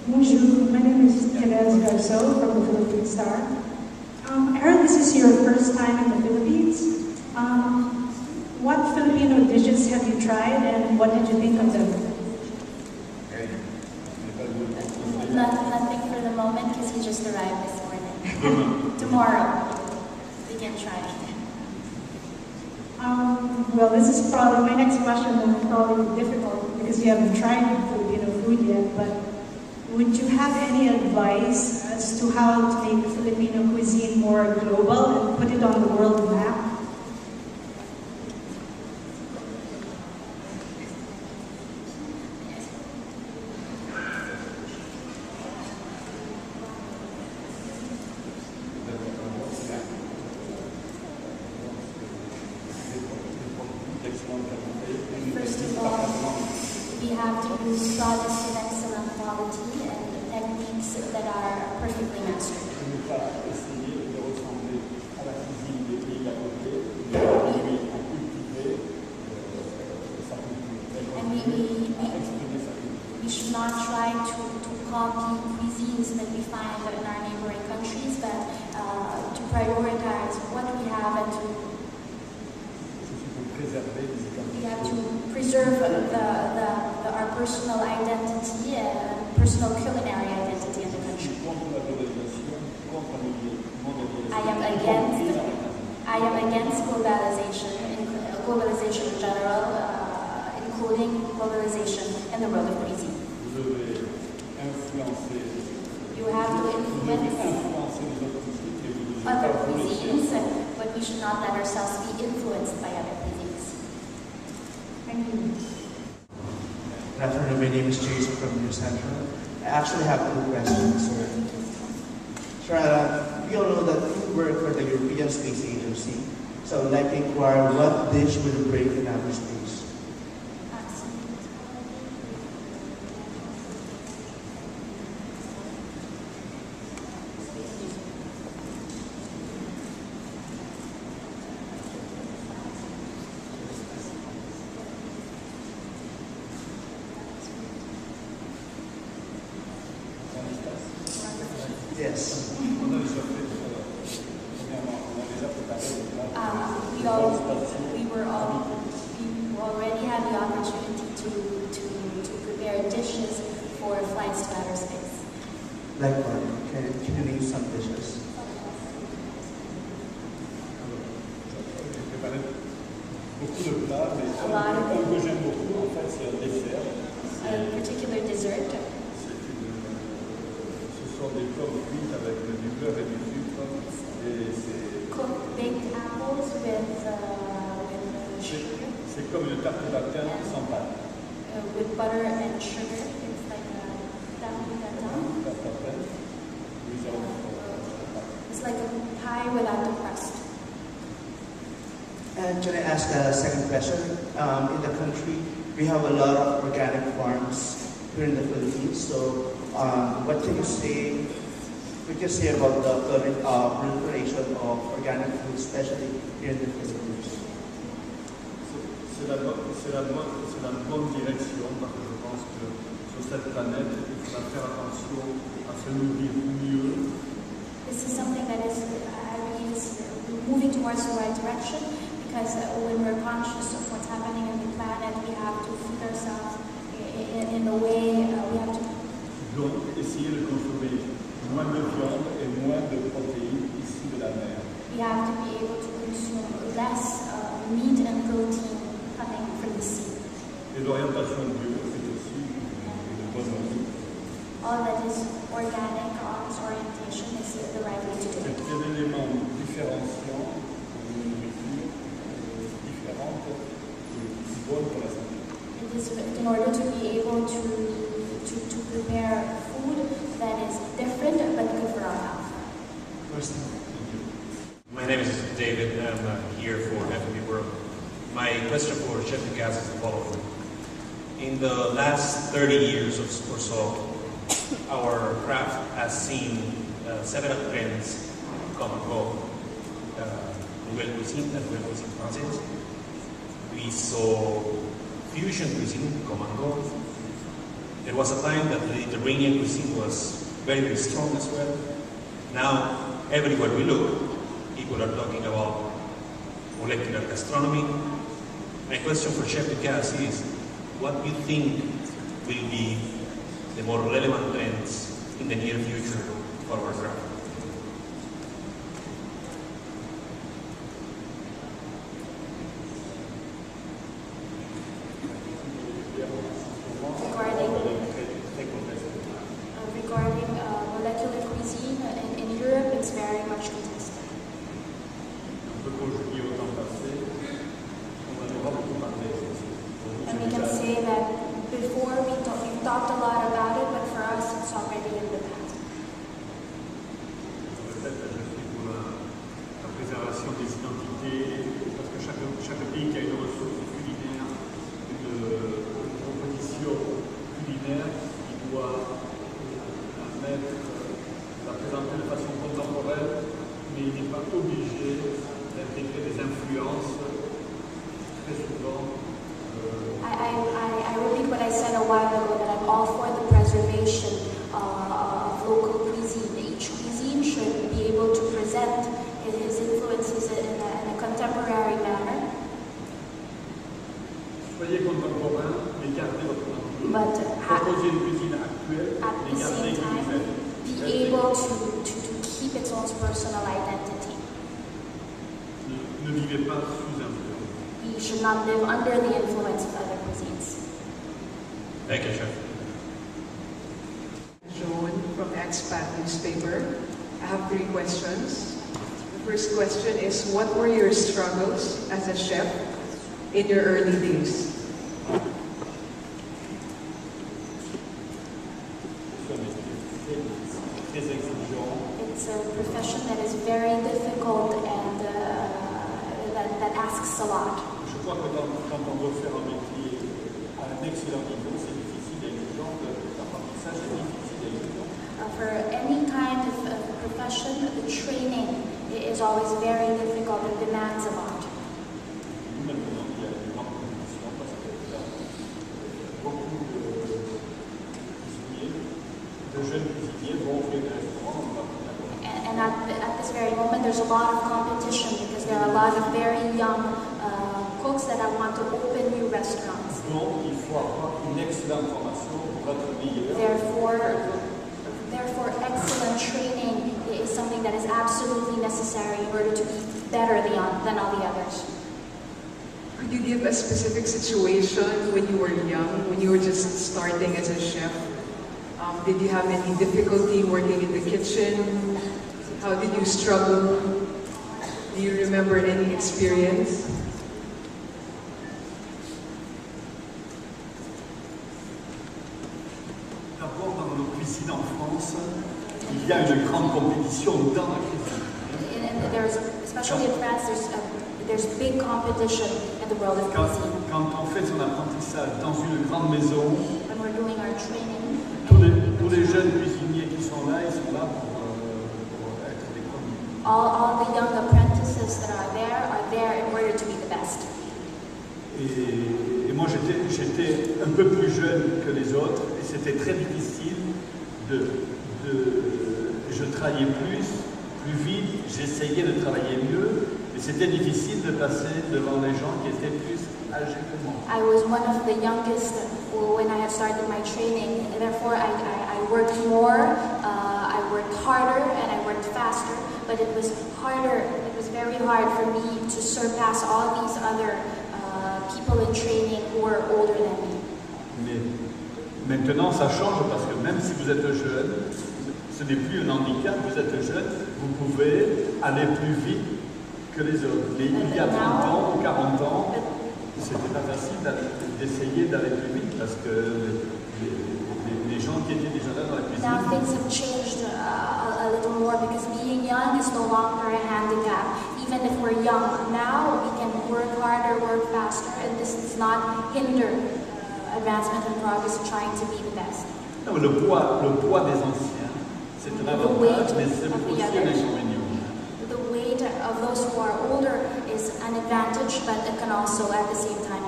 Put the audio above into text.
Bonjour, my name is Therese Garceau from the Philippine Star. I heard this is your first time in the Philippines. What Filipino dishes have you tried and what did you think of them? Nothing for the moment because he just arrived this morning. Tomorrow, we can try it. Well, this is probably my next question, and it's probably difficult because you haven't tried Filipino food yet, but would you have any advice as to how to make Filipino cuisine more global and put it on the world map? First of all, we have to use products of excellent quality and techniques that are perfectly mastered. And we should not try to copy cuisines that we find in our neighboring countries, but to prioritize what we have and we have to preserve our personal identity and personal culinary identity in the country. I am against globalization in general, including globalization in the world of cuisine. You have to influence other cuisines, but we should not let ourselves be influenced by other cuisines. Thank you. Good afternoon, my name is Jason from New Central. I actually have two questions, sir. Sir, we all know that you work for the European Space Agency, so I'd like to inquire what dish will break in outer space? Yes. We already had the opportunity to prepare dishes for flights to outer space. Like what? Can you name some dishes? A lot of them. A particular dessert. Cooked baked apples with sugar. C'est comme une tarte tatin sans pâte. With butter and sugar. It's like a tarte tatin. It's like a pie without the crust. And can I ask a second question? In the country, we have a lot of organic farms here in the Philippines. So, what can you say about the proliferation of organic food, especially here in the Philippines? C'est la bonne direction parce que je pense que sur cette planète, il faudra faire attention à se nourrir mieux. This is something that is, I believe, is moving towards the right direction because when we're conscious of what's happening in the planet, we have to feed ourselves in a way we have to. Donc, essayer de consommer moins de viande et moins de protéines issues de la mer. We have to be able to consume less meat and protein coming from the sea. Et l'orientation bio est aussi une bonne chose. All that is organic, all this orientation is the right way to do it. C'est un élément différenciant une nourriture différente et bonne pour la santé. It is in order to be able to prepare food that is different but good for our health. My name is David, and I'm here for F&B World. My question for Chef Ducasse is the following. In the last 30 years or so, our craft has seen several trends come and go. Nouvelle cuisine, la nouvelle cuisine française. We saw fusion cuisine come and go. There was a time that the Mediterranean cuisine was very, very strong as well. Now, everywhere we look, people are talking about molecular gastronomy. My question for Chef Ducasse is, what do you think will be the more relevant trends in the near future for our craft? Regarding molecular cuisine in Europe, it's very much contested. And we can say that before we talked a lot about it, but for us it's already in the past. La préservation des identités, parce que chaque pays qui a une ressource culinaire, une proposition culinaire, il doit la présenter de façon contemporaine, mais il n'est pas obligé d'intégrer des influences très souvent. I repeat what I said a while ago, that I'm all for the preservation of local cuisine. Each cuisine should be able to present his influences in a contemporary manner. Soyez contemporain, mais gardez votre identité. But Proposez une cuisine actuelle, at mais the gardez same une time, cuisine. be able to keep its own personal identity. Ne vivez pas sous influence. We should not live under the influence of other cuisines. Thank you, Chef. Joan from Expat newspaper. I have 3 questions. The first question is, what were your struggles as a chef in your early days? It's a profession that is very difficult and that asks a lot. Je crois que quand on veut faire un métier à un excellent niveau, c'est difficile et exigeant, l'apprentissage est difficile et exigeant. For any kind of profession, the training is always very difficult and demands a lot. Maintenant, il y a une grande compétition parce que beaucoup de jeunes cuisiniers vont ouvrir des restaurants. And at this very moment, there's a lot of competition because there are a lot of very young cooks that want to open new restaurants. Donc, il faut avoir une excellente formation pour être meilleur. Therefore, excellent training is something that is absolutely necessary in order to be better than all the others. Could you give a specific situation when you were young, when you were just starting as a chef? Did you have any difficulty working in the kitchen? How did you struggle? Do you remember any experience? D'abord, dans nos cuisines en France, il y a une grande compétition dans la cuisine. Especially in France, there's big competition in the world of cuisine. Quand on fait son apprentissage dans une grande maison, When we're doing our training, tous les jeunes cuisiniers qui sont là, ils sont là pour être les premiers. all the young apprentices that are there in order to be the best. Et moi, j'étais un peu plus jeune que les autres, et c'était très difficile je travaillais plus vite, j'essayais de travailler mieux, et c'était difficile de passer devant les gens qui étaient plus âgés que moi. I was one of the youngest when I had started my training, and therefore I worked more, I worked harder, and I worked faster, but it was harder, it was very hard for me to surpass all these other people in training who were older than me. Mais maintenant, ça change parce que même si vous êtes jeune, ce n'est plus un handicap, vous êtes jeune, vous pouvez aller plus vite que les autres. Mais il y a 30 ans ou 40 ans, c'était pas facile d'essayer d'aller plus vite parce que les gens qui étaient déjà là dans la cuisine. Now things have changed a little more because being young is no longer a handicap. Even if we're young now, we can work harder, work faster, and this does not hinder advancement and progress in trying to be the best. Non, le poids des anciens, c'est un avantage, mais c'est aussi un inconvénient. The weight of those who are older is an advantage, but it can also at the same time